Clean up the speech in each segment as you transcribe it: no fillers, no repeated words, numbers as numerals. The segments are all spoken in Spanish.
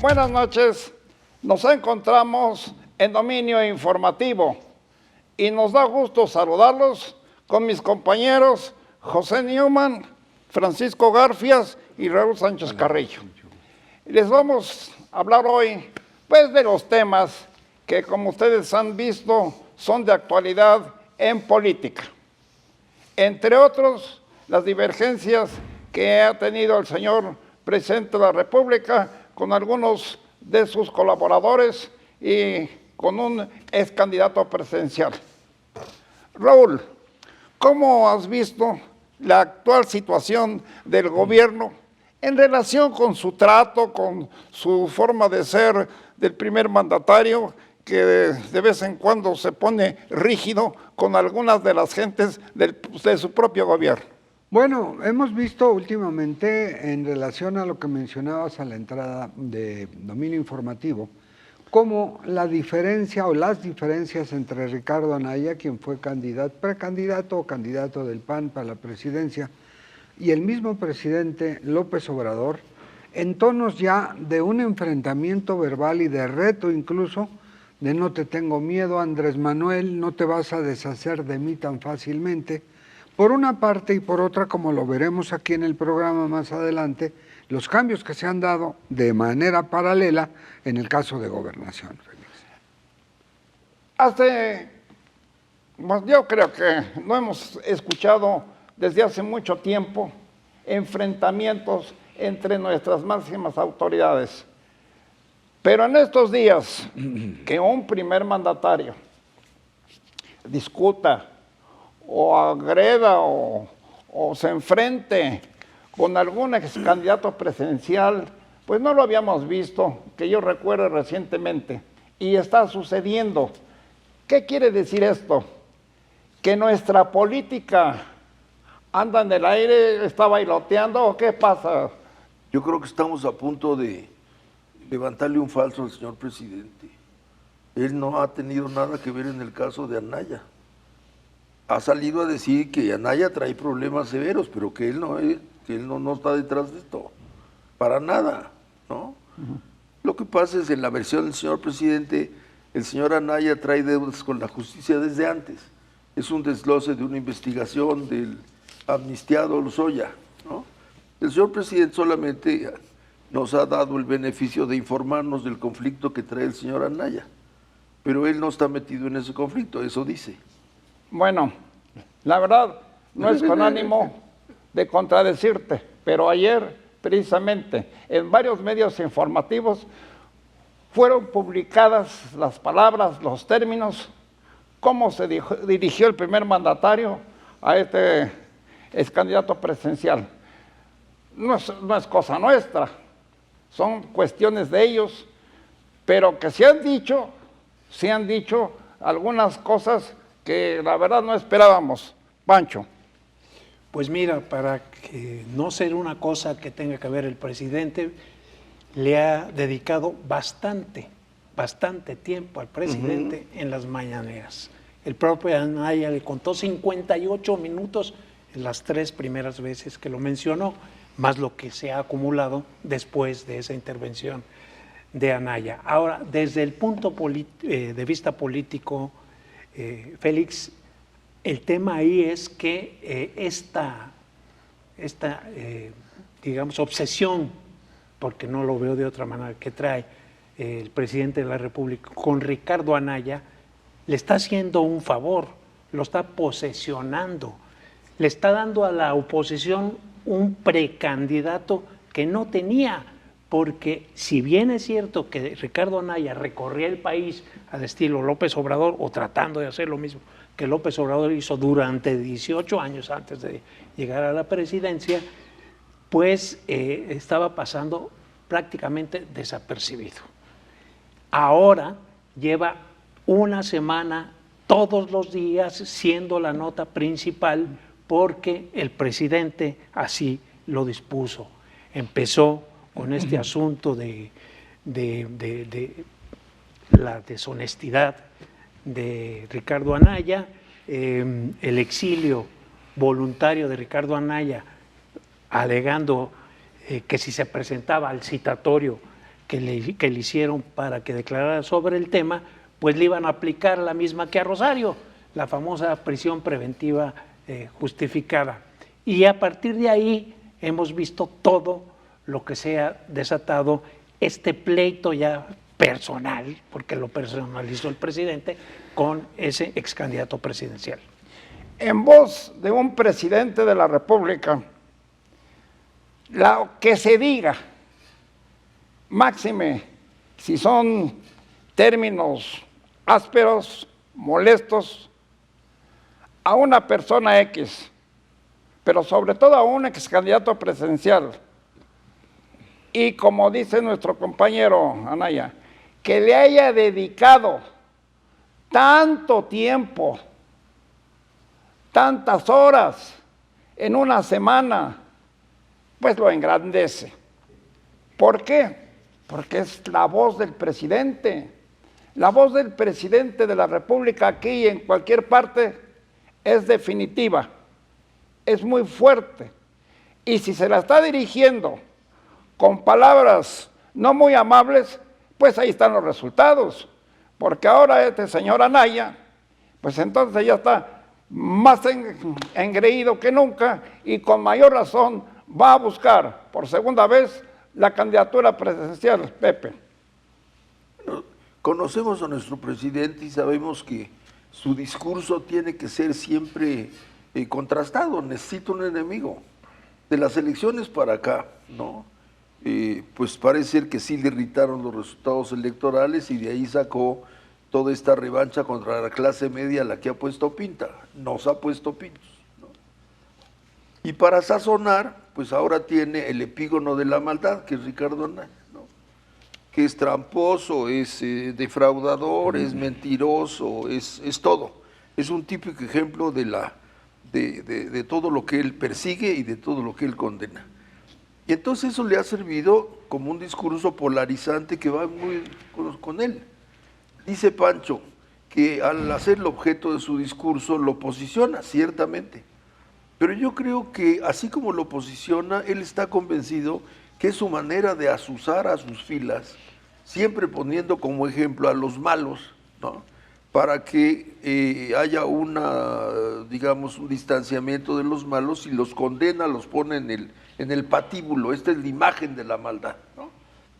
Buenas noches, nos encontramos en Dominio Informativo y nos da gusto saludarlos con mis compañeros José Newman, Francisco Garfias y Raúl Sánchez Carrillo. Les vamos a hablar hoy pues de los temas que, como ustedes han visto, son de actualidad en política. Entre otros, las divergencias que ha tenido el señor presidente de la República con algunos de sus colaboradores y con un ex candidato presidencial. Raúl, ¿cómo has visto la actual situación del gobierno en relación con su trato, con su forma de ser del primer mandatario, que de vez en cuando se pone rígido con algunas de las gentes de su propio gobierno? Bueno, hemos visto últimamente, en relación a lo que mencionabas a la entrada de Dominio Informativo, cómo la diferencia o las diferencias entre Ricardo Anaya, quien fue precandidato o candidato del PAN para la presidencia, y el mismo presidente López Obrador, en tonos ya de un enfrentamiento verbal y de reto incluso, de no te tengo miedo, Andrés Manuel, no te vas a deshacer de mí tan fácilmente. Por una parte, y por otra, como lo veremos aquí en el programa más adelante, los cambios que se han dado de manera paralela en el caso de Gobernación. Yo creo que no hemos escuchado desde hace mucho tiempo enfrentamientos entre nuestras máximas autoridades. Pero en estos días que un primer mandatario discuta o agreda o se enfrente con algún ex candidato presidencial, pues no lo habíamos visto, que yo recuerde recientemente, y está sucediendo. ¿Qué quiere decir esto? ¿Que nuestra política anda en el aire, está bailoteando o qué pasa? Yo creo que estamos a punto de levantarle un falso al señor presidente. Él no ha tenido nada que ver en el caso de Anaya. Ha salido a decir que Anaya trae problemas severos, pero que él no está detrás de esto, para nada, ¿no? Lo que pasa es que en la versión del señor presidente, el señor Anaya trae deudas con la justicia desde antes. Es un desglose de una investigación del amnistiado Lozoya, ¿no? El señor presidente solamente nos ha dado el beneficio de informarnos del conflicto que trae el señor Anaya, pero él no está metido en ese conflicto, eso dice. Bueno, la verdad, no es con ánimo de contradecirte, pero ayer, precisamente, en varios medios informativos fueron publicadas las palabras, los términos, cómo se dirigió el primer mandatario a este ex candidato presidencial. No es cosa nuestra, son cuestiones de ellos, pero que se han dicho algunas cosas que la verdad no esperábamos. Pancho. Pues mira, para que no ser una cosa que tenga que ver el presidente, le ha dedicado bastante tiempo al presidente en las mañaneras. El propio Anaya le contó 58 minutos en las 3 primeras veces que lo mencionó, más lo que se ha acumulado después de esa intervención de Anaya. Ahora, desde el punto de vista político, Félix, el tema ahí es que esta digamos, obsesión, porque no lo veo de otra manera, que trae el presidente de la República con Ricardo Anaya, le está haciendo un favor, lo está posesionando, le está dando a la oposición un precandidato que no tenía, porque si bien es cierto que Ricardo Anaya recorría el país al estilo López Obrador, o tratando de hacer lo mismo que López Obrador hizo durante 18 años antes de llegar a la presidencia, pues estaba pasando prácticamente desapercibido. Ahora lleva una semana todos los días siendo la nota principal porque el presidente así lo dispuso. Empezó con este asunto de la deshonestidad de Ricardo Anaya, el exilio voluntario de Ricardo Anaya, alegando que si se presentaba al citatorio que le hicieron para que declarara sobre el tema, pues le iban a aplicar la misma que a Rosario, la famosa prisión preventiva justificada. Y a partir de ahí hemos visto todo lo que se ha desatado, este pleito ya personal, porque lo personalizó el presidente, con ese ex candidato presidencial. En voz de un presidente de la República, lo que se diga, máxime, si son términos ásperos, molestos, a una persona X, pero sobre todo a un ex candidato presidencial, y como dice nuestro compañero Anaya, que le haya dedicado tanto tiempo, tantas horas en una semana, pues lo engrandece. ¿Por qué? Porque es la voz del presidente. La voz del presidente de la República aquí y en cualquier parte es definitiva, es muy fuerte. Y si se la está dirigiendo con palabras no muy amables, pues ahí están los resultados. Porque ahora este señor Anaya, pues entonces ya está más engreído que nunca y con mayor razón va a buscar por segunda vez la candidatura presidencial, Pepe. Bueno, conocemos a nuestro presidente y sabemos que su discurso tiene que ser siempre contrastado. Necesita un enemigo. De las elecciones para acá, ¿no? Pues parece ser que sí le irritaron los resultados electorales y de ahí sacó toda esta revancha contra la clase media a la que ha puesto pinta. Nos ha puesto pinos, ¿no? Y para sazonar, pues ahora tiene el epígono de la maldad, que es Ricardo Anaya, ¿no? Que es tramposo, es defraudador, es mentiroso, es todo. Es un típico ejemplo de todo lo que él persigue y de todo lo que él condena. Y entonces eso le ha servido como un discurso polarizante que va muy con él. Dice Pancho que al hacer el objeto de su discurso lo posiciona, ciertamente. Pero yo creo que así como lo posiciona, él está convencido que es su manera de azuzar a sus filas, siempre poniendo como ejemplo a los malos, ¿no? Para que haya digamos, un distanciamiento de los malos y los condena, los pone en el patíbulo. Esta es la imagen de la maldad, ¿no?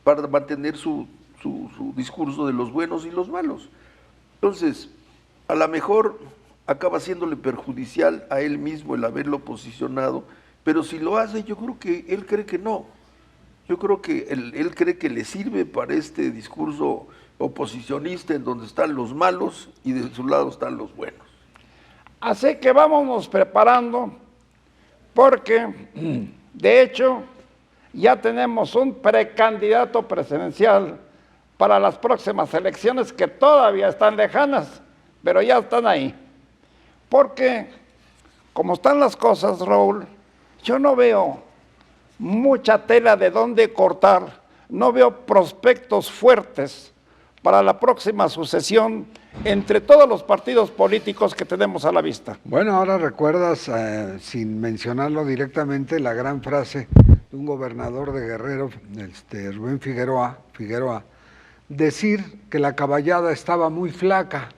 Para mantener su discurso de los buenos y los malos. Entonces, a lo mejor acaba siéndole perjudicial a él mismo el haberlo posicionado, pero si lo hace, yo creo que él cree que no. Yo creo que él cree que le sirve para este discurso oposicionista en donde están los malos y de su lado están los buenos. Así que vámonos preparando porque, de hecho, ya tenemos un precandidato presidencial para las próximas elecciones que todavía están lejanas, pero ya están ahí. Porque, como están las cosas, Raúl, yo no veo mucha tela de dónde cortar, no veo prospectos fuertes para la próxima sucesión entre todos los partidos políticos que tenemos a la vista. Bueno, ahora recuerdas, sin mencionarlo directamente, la gran frase de un gobernador de Guerrero, Rubén Figueroa, decir que la caballada estaba muy flaca.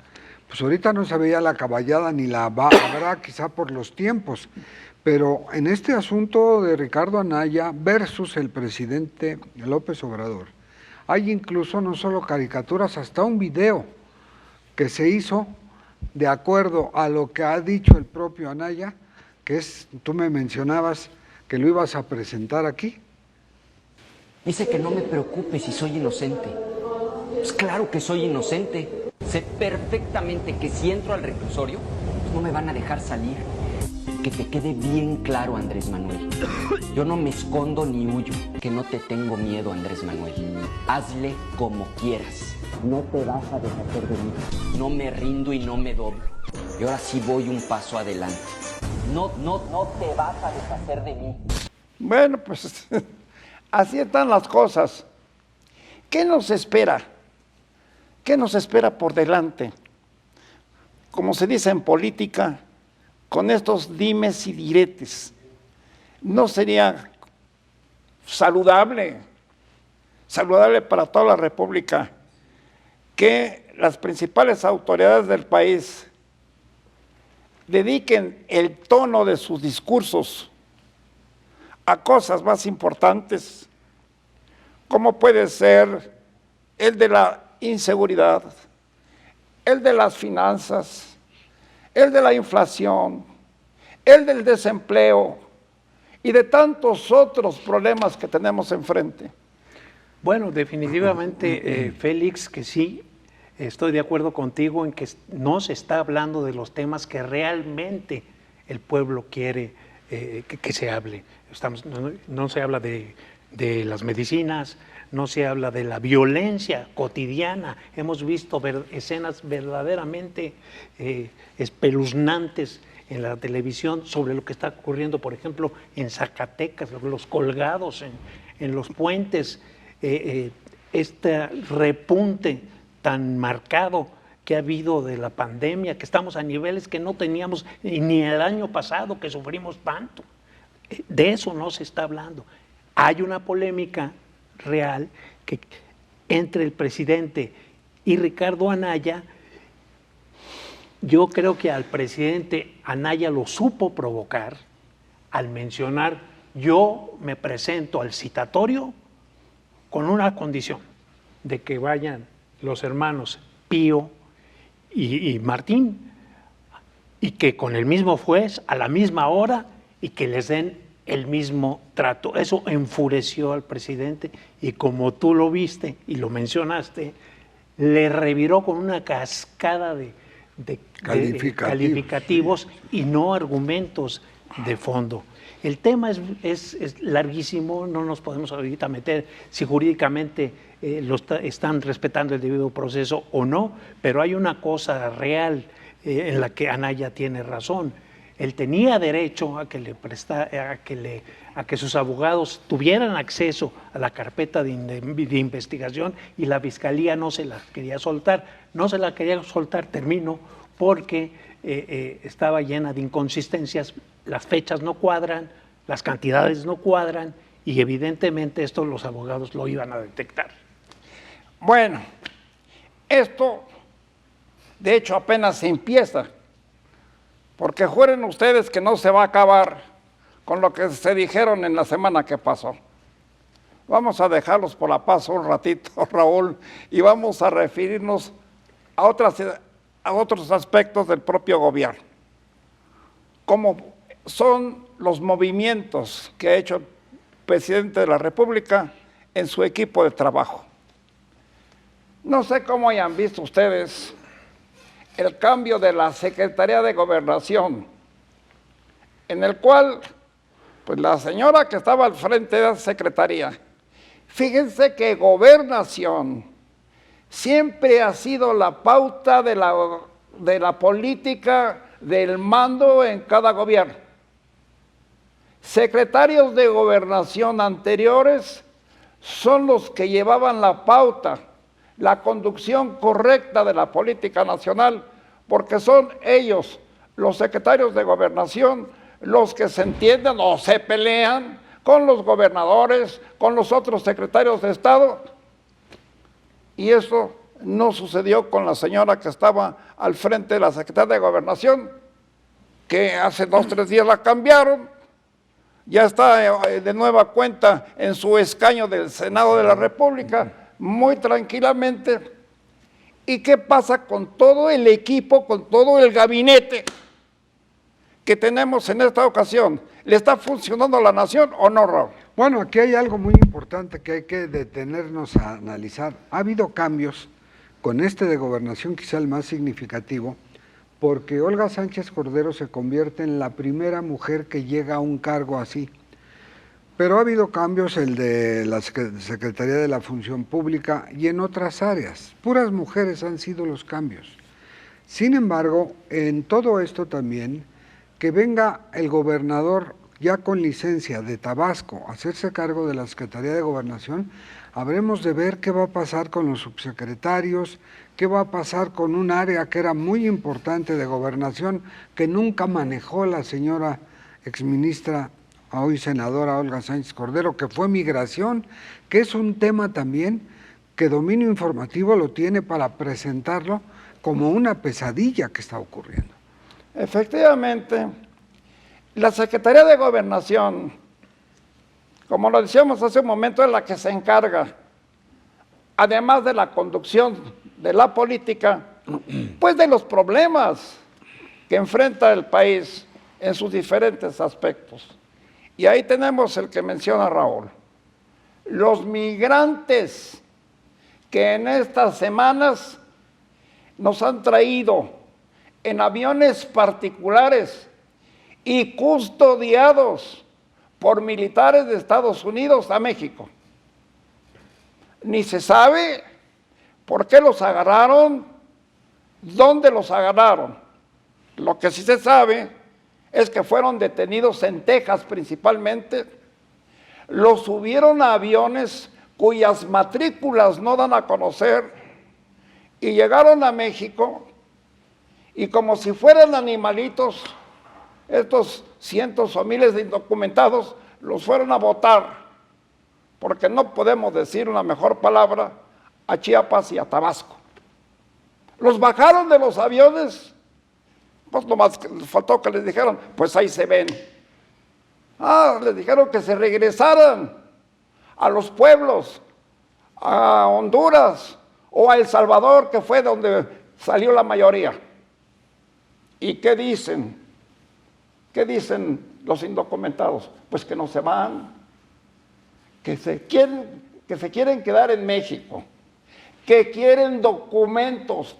Pues ahorita no se veía la caballada ni la habrá quizá por los tiempos, pero en este asunto de Ricardo Anaya versus el presidente López Obrador, hay incluso no solo caricaturas, hasta un video que se hizo de acuerdo a lo que ha dicho el propio Anaya, que es, tú me mencionabas que lo ibas a presentar aquí. Dice que no me preocupe si soy inocente. Pues claro que soy inocente. Sé perfectamente que si entro al reclusorio, pues no me van a dejar salir. Que te quede bien claro, Andrés Manuel. Yo no me escondo ni huyo. Que no te tengo miedo, Andrés Manuel. Hazle como quieras. No te vas a deshacer de mí. No me rindo y no me doblo. Y ahora sí voy un paso adelante. No te vas a deshacer de mí. Bueno, pues así están las cosas. ¿Qué nos espera? ¿Qué nos espera por delante? Como se dice en política, con estos dimes y diretes, ¿no sería saludable saludable para toda la República que las principales autoridades del país dediquen el tono de sus discursos a cosas más importantes, como puede ser el de la inseguridad, el de las finanzas, el de la inflación, el del desempleo y de tantos otros problemas que tenemos enfrente. Bueno, definitivamente, Félix, que sí, estoy de acuerdo contigo en que no se está hablando de los temas que realmente el pueblo quiere que se hable. No se habla de las medicinas, no se habla de la violencia cotidiana. Hemos visto escenas verdaderamente espeluznantes en la televisión sobre lo que está ocurriendo, por ejemplo, en Zacatecas, los colgados en los puentes, este repunte tan marcado que ha habido de la pandemia, que estamos a niveles que no teníamos ni el año pasado, que sufrimos tanto. De eso no se está hablando. Hay una polémica real que entre el presidente y Ricardo Anaya. Yo creo que al presidente Anaya lo supo provocar al mencionar: yo me presento al citatorio con una condición, de que vayan los hermanos Pío y Martín, y que con el mismo juez, a la misma hora, y que les den el mismo trato. Eso enfureció al presidente y, como tú lo viste y lo mencionaste, le reviró con una cascada de calificativos y no argumentos de fondo. El tema es larguísimo, no nos podemos ahorita meter si jurídicamente están respetando el debido proceso o no, pero hay una cosa real en la que Anaya tiene razón. Él tenía derecho a que sus abogados tuvieran acceso a la carpeta de investigación, y la fiscalía no se la quería soltar. No se la quería soltar, porque estaba llena de inconsistencias, las fechas no cuadran, las cantidades no cuadran, y evidentemente esto los abogados lo iban a detectar. Bueno, esto de hecho apenas se empieza, porque juren ustedes que no se va a acabar con lo que se dijeron en la semana que pasó. Vamos a dejarlos por la paz un ratito, Raúl, y vamos a referirnos a otros aspectos del propio gobierno, como son los movimientos que ha hecho el presidente de la República en su equipo de trabajo. No sé cómo hayan visto ustedes el cambio de la Secretaría de Gobernación, en el cual, pues la señora que estaba al frente de la Secretaría, fíjense que Gobernación siempre ha sido la pauta de la política del mando en cada gobierno. Secretarios de Gobernación anteriores son los que llevaban la pauta, la conducción correcta de la política nacional, porque son ellos, los secretarios de Gobernación, los que se entienden o se pelean con los gobernadores, con los otros secretarios de Estado. Y eso no sucedió con la señora que estaba al frente de la Secretaría de Gobernación, que hace 2 o 3 días la cambiaron, ya está de nueva cuenta en su escaño del Senado de la República, muy tranquilamente. ¿Y qué pasa con todo el equipo, con todo el gabinete que tenemos en esta ocasión? ¿Le está funcionando a la nación o no, Raúl? Bueno, aquí hay algo muy importante que hay que detenernos a analizar. Ha habido cambios, con este de Gobernación quizá el más significativo, porque Olga Sánchez Cordero se convierte en la primera mujer que llega a un cargo así. Pero ha habido cambios, el de la Secretaría de la Función Pública y en otras áreas. Puras mujeres han sido los cambios. Sin embargo, en todo esto también, que venga el gobernador ya con licencia de Tabasco a hacerse cargo de la Secretaría de Gobernación, habremos de ver qué va a pasar con los subsecretarios, qué va a pasar con un área que era muy importante de Gobernación, que nunca manejó la señora exministra a hoy senadora Olga Sánchez Cordero, que fue migración, que es un tema también que Dominio Informativo lo tiene para presentarlo como una pesadilla que está ocurriendo. Efectivamente, la Secretaría de Gobernación, como lo decíamos hace un momento, es la que se encarga, además de la conducción de la política, pues de los problemas que enfrenta el país en sus diferentes aspectos. Y ahí tenemos el que menciona Raúl, los migrantes que en estas semanas nos han traído en aviones particulares y custodiados por militares de Estados Unidos a México. Ni se sabe por qué los agarraron, dónde los agarraron. Lo que sí se sabe es que fueron detenidos en Texas principalmente, los subieron a aviones cuyas matrículas no dan a conocer y llegaron a México y como si fueran animalitos, estos cientos o miles de indocumentados los fueron a votar, porque no podemos decir una mejor palabra, a Chiapas y a Tabasco. Los bajaron de los aviones, pues nomás faltó que les dijeron, pues ahí se ven. Les dijeron que se regresaran a los pueblos, a Honduras o a El Salvador, que fue donde salió la mayoría. ¿Y qué dicen? ¿Qué dicen los indocumentados? Pues que no se van, que se quieren quedar en México, que quieren documentos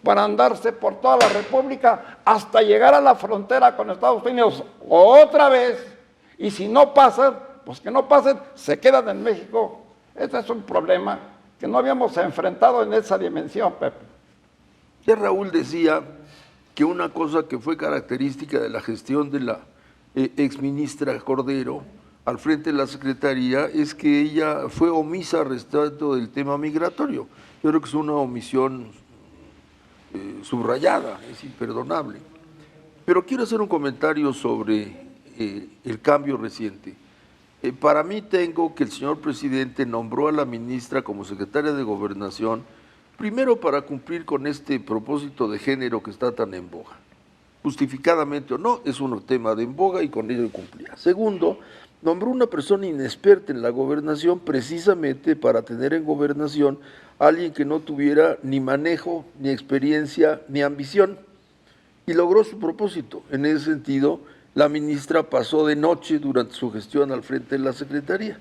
para andarse por toda la República hasta llegar a la frontera con Estados Unidos otra vez, y si no pasan, pues que no pasen, se quedan en México. Este es un problema que no habíamos enfrentado en esa dimensión, Pepe. Ya Raúl decía que una cosa que fue característica de la gestión de la exministra Cordero al frente de la Secretaría es que ella fue omisa respecto del tema migratorio. Yo creo que es una omisión subrayada, es imperdonable. Pero quiero hacer un comentario sobre el cambio reciente. Para mí tengo que el señor presidente nombró a la ministra como secretaria de Gobernación, primero para cumplir con este propósito de género que está tan en boga. Justificadamente o no, es un tema de en boga y con ello cumplía. Segundo, nombró una persona inexperta en la gobernación precisamente para tener en gobernación a alguien que no tuviera ni manejo, ni experiencia, ni ambición. Y logró su propósito. En ese sentido, la ministra pasó de noche durante su gestión al frente de la Secretaría.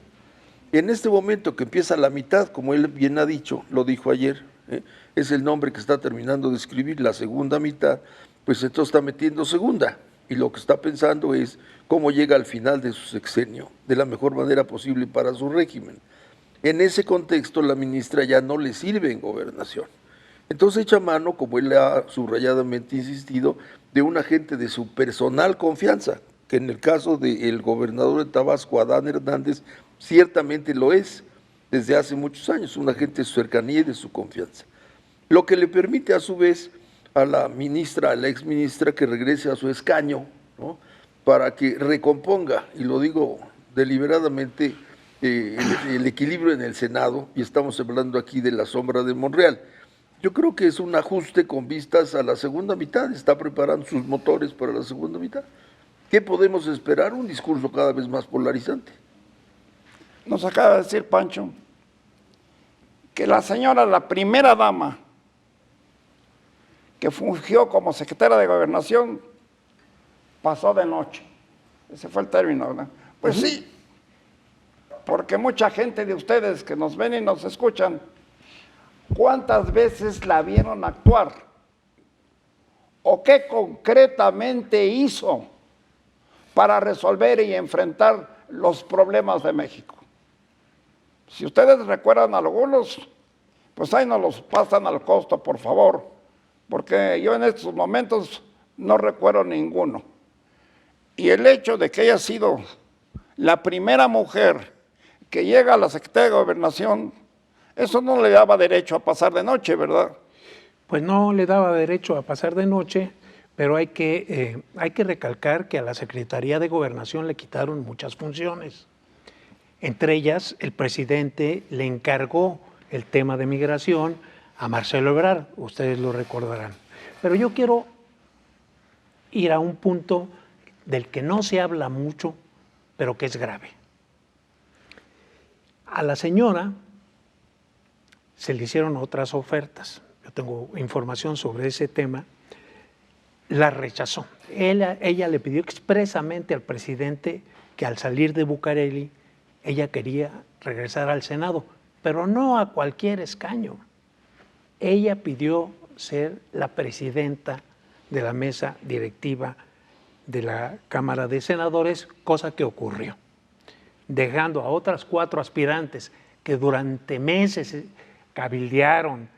En este momento que empieza la mitad, como él bien ha dicho, lo dijo ayer, es el nombre que está terminando de escribir, la segunda mitad, pues entonces está metiendo segunda. Y lo que está pensando es cómo llega al final de su sexenio, de la mejor manera posible para su régimen. En ese contexto, la ministra ya no le sirve en gobernación. Entonces echa mano, como él ha subrayadamente insistido, de un agente de su personal confianza, que en el caso del gobernador de Tabasco, Adán Hernández, ciertamente lo es desde hace muchos años, un agente de su cercanía y de su confianza. Lo que le permite a su vez a la ministra, a la exministra, que regrese a su escaño, ¿no?, para que recomponga, y lo digo deliberadamente, el equilibrio en el Senado, y estamos hablando aquí de la sombra de Monreal. Yo creo que es un ajuste con vistas a la segunda mitad, está preparando sus motores para la segunda mitad. ¿Qué podemos esperar? Un discurso cada vez más polarizante. Nos acaba de decir Pancho que la señora, la primera dama, que fungió como secretaria de Gobernación, pasó de noche. Ese fue el término, ¿verdad? Pues sí, porque mucha gente de ustedes que nos ven y nos escuchan, ¿cuántas veces la vieron actuar? ¿O qué concretamente hizo para resolver y enfrentar los problemas de México? Si ustedes recuerdan algunos, pues ahí nos los pasan al costo, por favor, porque yo en estos momentos no recuerdo ninguno. Y el hecho de que haya sido la primera mujer que llega a la Secretaría de Gobernación, eso no le daba derecho a pasar de noche, ¿verdad? Pues no le daba derecho a pasar de noche pero hay que recalcar que a la Secretaría de Gobernación le quitaron muchas funciones. Entre ellas, el presidente le encargó el tema de migración a Marcelo Ebrard, ustedes lo recordarán. Pero yo quiero ir a un punto del que no se habla mucho, pero que es grave. A la señora se le hicieron otras ofertas. Yo tengo información sobre ese tema. La rechazó. Ella le pidió expresamente al presidente que al salir de Bucareli, ella quería regresar al Senado, pero no a cualquier escaño. Ella pidió ser la presidenta de la mesa directiva de la Cámara de Senadores, cosa que ocurrió, dejando a otras 4 aspirantes que durante meses cabildearon,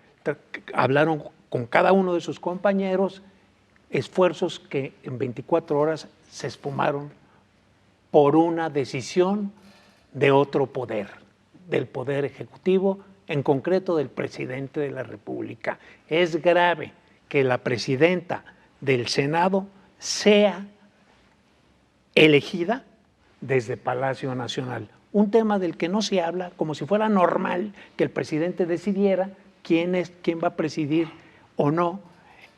hablaron con cada uno de sus compañeros, esfuerzos que en 24 horas se esfumaron por una decisión de otro poder, del Poder Ejecutivo, en concreto del presidente de la República. Es grave que la presidenta del Senado sea elegida desde Palacio Nacional. Un tema del que no se habla, como si fuera normal que el presidente decidiera quién va a presidir o no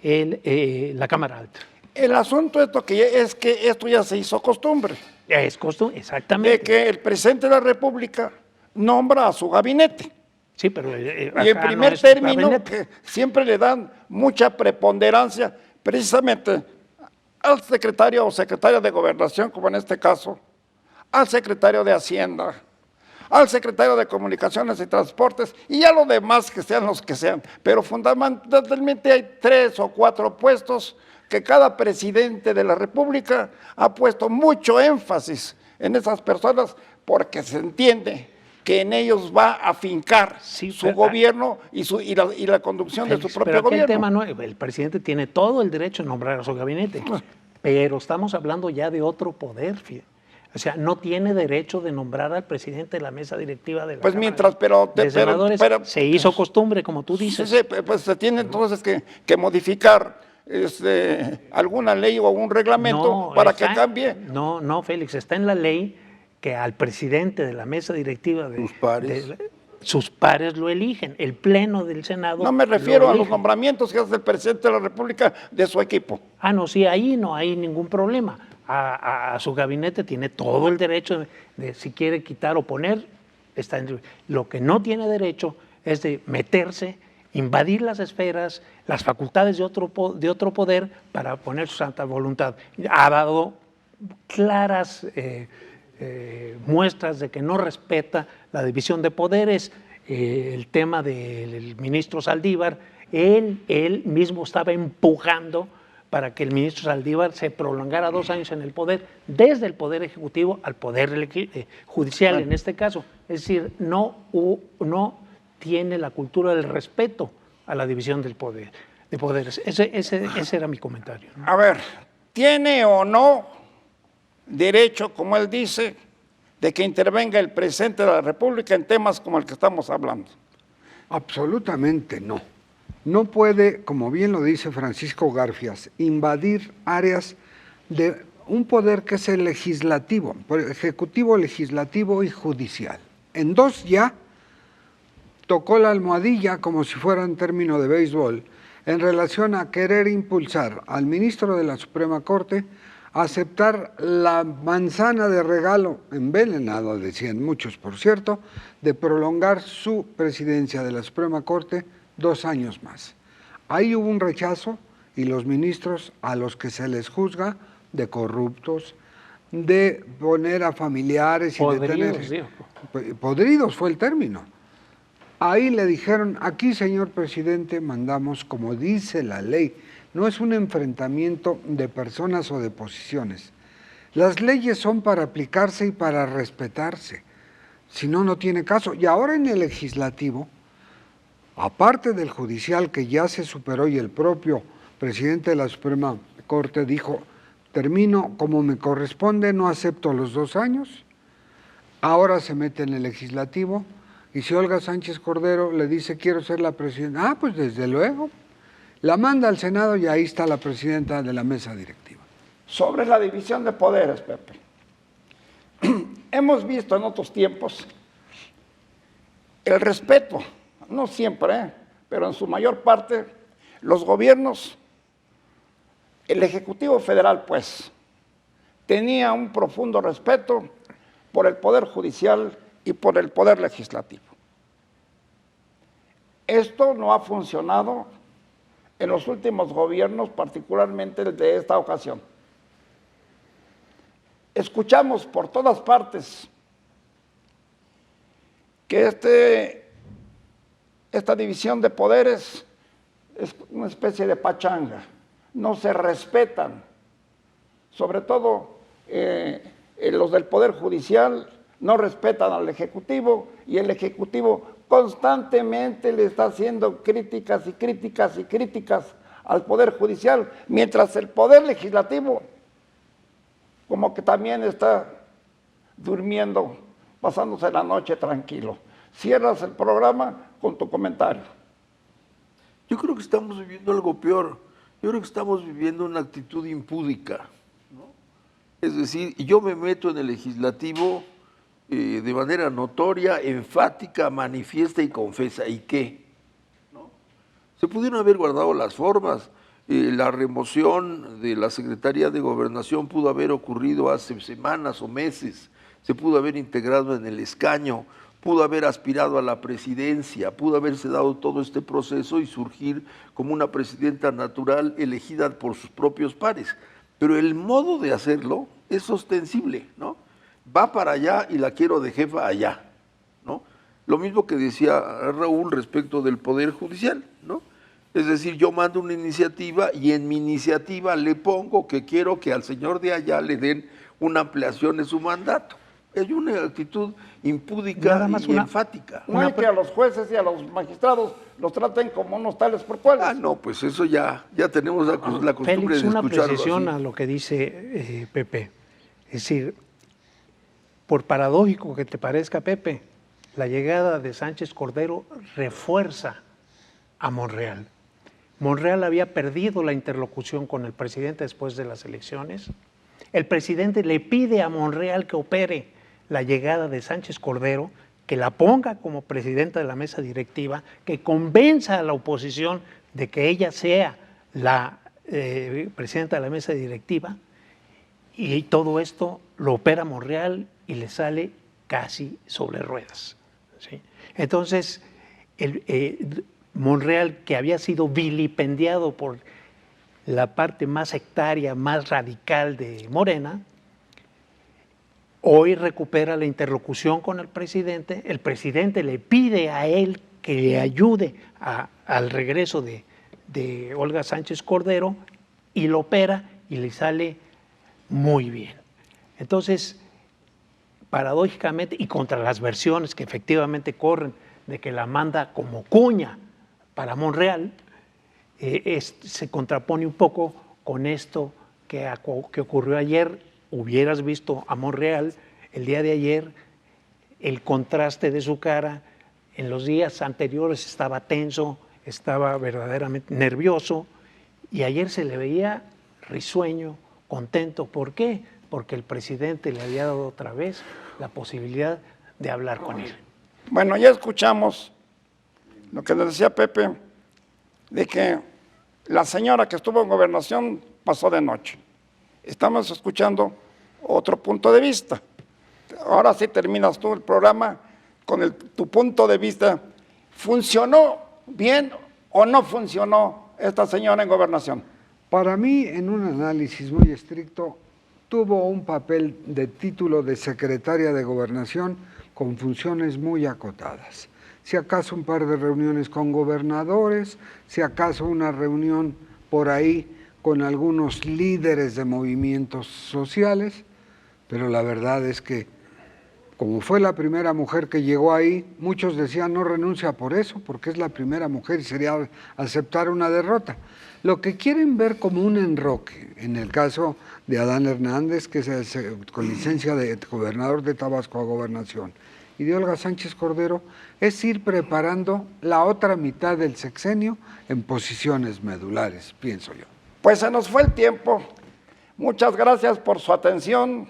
la Cámara Alta. El asunto es que esto ya se hizo costumbre. Es costumbre, exactamente. De que el presidente de la República nombra a su gabinete. Sí, pero y en primer término, que siempre le dan mucha preponderancia precisamente al secretario o secretaria de Gobernación, como en este caso, al secretario de Hacienda, al secretario de Comunicaciones y Transportes, y a los demás que sean los que sean. Pero fundamentalmente hay 3 o 4 puestos que cada presidente de la República ha puesto mucho énfasis en esas personas porque se entiende que en ellos va a fincar su gobierno y la conducción de su propio gobierno. El tema no, el presidente tiene todo el derecho de nombrar a su gabinete, pero estamos hablando ya de otro poder. O sea, no tiene derecho de nombrar al presidente de la mesa directiva de la Cámara de Senadores. Se hizo costumbre, como tú dices. Sí, pues se tiene entonces que modificar alguna ley o un reglamento para que cambie. No, Félix, está en la ley que al presidente de la mesa directiva sus pares lo eligen, el pleno del Senado. No me refiero a los nombramientos que hace el presidente de la República de su equipo. No, sí, ahí no hay ningún problema. A su gabinete tiene todo el derecho de si quiere quitar o poner. Lo que no tiene derecho es de meterse, invadir las esferas, las facultades de otro poder para poner su santa voluntad. Ha dado claras muestras de que no respeta la división de poderes. El tema del ministro Saldívar, él mismo estaba empujando para que el ministro Saldívar se prolongara 2 años en el poder, desde el Poder Ejecutivo al Poder Judicial en este caso. Es decir, no tiene la cultura del respeto a la división de poderes. Ese era mi comentario, ¿no? A ver, ¿tiene o no derecho, como él dice, de que intervenga el presidente de la República en temas como el que estamos hablando? Absolutamente no. No puede, como bien lo dice Francisco Garfias, invadir áreas de un poder que es el legislativo, ejecutivo, legislativo y judicial. En 2 ya tocó la almohadilla como si fuera un término de béisbol en relación a querer impulsar al ministro de la Suprema Corte a aceptar la manzana de regalo envenenado, decían muchos por cierto, de prolongar su presidencia de la Suprema Corte 2 años más. Ahí hubo un rechazo y los ministros a los que se les juzga de corruptos, de poner a familiares y podridos, de tener... Podridos fue el término. Ahí le dijeron, aquí señor presidente mandamos como dice la ley, no es un enfrentamiento de personas o de posiciones. Las leyes son para aplicarse y para respetarse, si no, no tiene caso. Y ahora en el legislativo, aparte del judicial que ya se superó y el propio presidente de la Suprema Corte dijo, termino como me corresponde, no acepto los 2 años, ahora se mete en el legislativo y si Olga Sánchez Cordero le dice quiero ser la presidenta, pues desde luego, La manda al Senado y ahí está la presidenta de la mesa directiva. Sobre la división de poderes, Pepe. Hemos visto en otros tiempos el respeto, no siempre, pero en su mayor parte, los gobiernos, el Ejecutivo Federal, pues, tenía un profundo respeto por el Poder Judicial y por el Poder Legislativo. Esto no ha funcionado en los últimos gobiernos, particularmente el de esta ocasión. Escuchamos por todas partes que esta división de poderes es una especie de pachanga, no se respetan, sobre todo los del Poder Judicial no respetan al Ejecutivo y el Ejecutivo constantemente le está haciendo críticas y críticas y críticas al Poder Judicial, mientras el Poder Legislativo como que también está durmiendo, pasándose la noche tranquilo. Cierras el programa con tu comentario. Yo creo que estamos viviendo algo peor. Yo creo que estamos viviendo una actitud impúdica, ¿no? Es decir, yo me meto en el legislativo de manera notoria, enfática, manifiesta y confesa. ¿Y qué? ¿No? Se pudieron haber guardado las formas. La remoción de la Secretaría de Gobernación pudo haber ocurrido hace semanas o meses. Se pudo haber integrado en el escaño, pudo haber aspirado a la presidencia, pudo haberse dado todo este proceso y surgir como una presidenta natural elegida por sus propios pares. Pero el modo de hacerlo es ostensible, ¿no? Va para allá y la quiero de jefa allá, ¿no? Lo mismo que decía Raúl respecto del Poder Judicial, ¿no? Es decir, yo mando una iniciativa y en mi iniciativa le pongo que quiero que al señor de allá le den una ampliación de su mandato. Hay una actitud impúdica y enfática. No hay que a los jueces y a los magistrados los traten como unos tales por cuales. Ah, no, pues eso ya tenemos la costumbre Félix, de una escucharlo precisión así. a lo que dice Pepe. Es decir, por paradójico que te parezca, Pepe, la llegada de Sánchez Cordero refuerza a Monreal. Monreal había perdido la interlocución con el presidente después de las elecciones. El presidente le pide a Monreal que opere la llegada de Sánchez Cordero, que la ponga como presidenta de la mesa directiva, que convenza a la oposición de que ella sea la presidenta de la mesa directiva, y todo esto lo opera Monreal y le sale casi sobre ruedas, ¿sí? Entonces, Monreal, que había sido vilipendiado por la parte más sectaria, más radical de Morena, hoy recupera la interlocución con el presidente le pide a él que le ayude al regreso de Olga Sánchez Cordero y lo opera y le sale muy bien. Entonces, paradójicamente, y contra las versiones que efectivamente corren de que la manda como cuña para Monreal, se contrapone un poco con esto que ocurrió ayer. Hubieras visto a Monreal el día de ayer, el contraste de su cara. En los días anteriores estaba tenso, estaba verdaderamente nervioso, y ayer se le veía risueño, contento. ¿Por qué? Porque el presidente le había dado otra vez la posibilidad de hablar con él. Bueno, ya escuchamos lo que nos decía Pepe, de que la señora que estuvo en gobernación pasó de noche. Estamos escuchando otro punto de vista. Ahora sí terminas tú el programa con tu punto de vista. ¿Funcionó bien o no funcionó esta señora en gobernación? Para mí, en un análisis muy estricto, tuvo un papel de título de secretaria de Gobernación con funciones muy acotadas. Si acaso un par de reuniones con gobernadores, si acaso una reunión por ahí con algunos líderes de movimientos sociales, pero la verdad es que, como fue la primera mujer que llegó ahí, muchos decían no renuncia por eso, porque es la primera mujer y sería aceptar una derrota. Lo que quieren ver como un enroque, en el caso de Adán Hernández, que es con licencia de gobernador de Tabasco a gobernación, y de Olga Sánchez Cordero es ir preparando la otra mitad del sexenio en posiciones medulares, pienso yo. Pues se nos fue el tiempo. Muchas gracias por su atención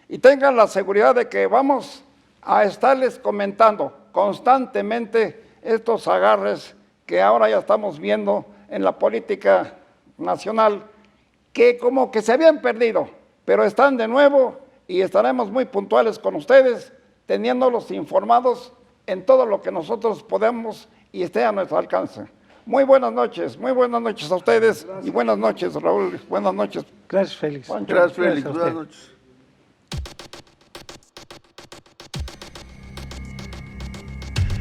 y tengan la seguridad de que vamos a estarles comentando constantemente estos agarres que ahora ya estamos viendo en la política nacional, que como que se habían perdido, pero están de nuevo y estaremos muy puntuales con ustedes, teniéndolos informados en todo lo que nosotros podemos y esté a nuestro alcance. Muy buenas noches a ustedes. Gracias. Y buenas noches, Raúl, buenas noches. Gracias, Félix. Pancho. Gracias, Félix. Gracias a Buenas usted. noches.